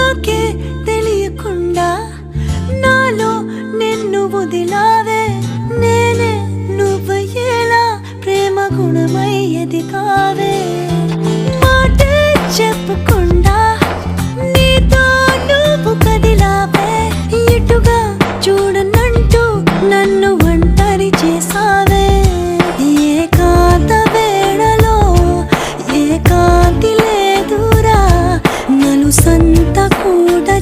నాకే తెలియకుండా నాలో నిన్ను వదిలావే నేనే నువ్వయ్యేలా ప్రేమ గుణమయ్యేది కావే మాటే చెప్పకుండా నీతో నువ్వు కదిలావే ఇటుగా చూడనంటూ నన్ను ఒంటరి చేసావే ఏకాంత వేళలో ఏకాంతి లేదురా నలు సంత కూడా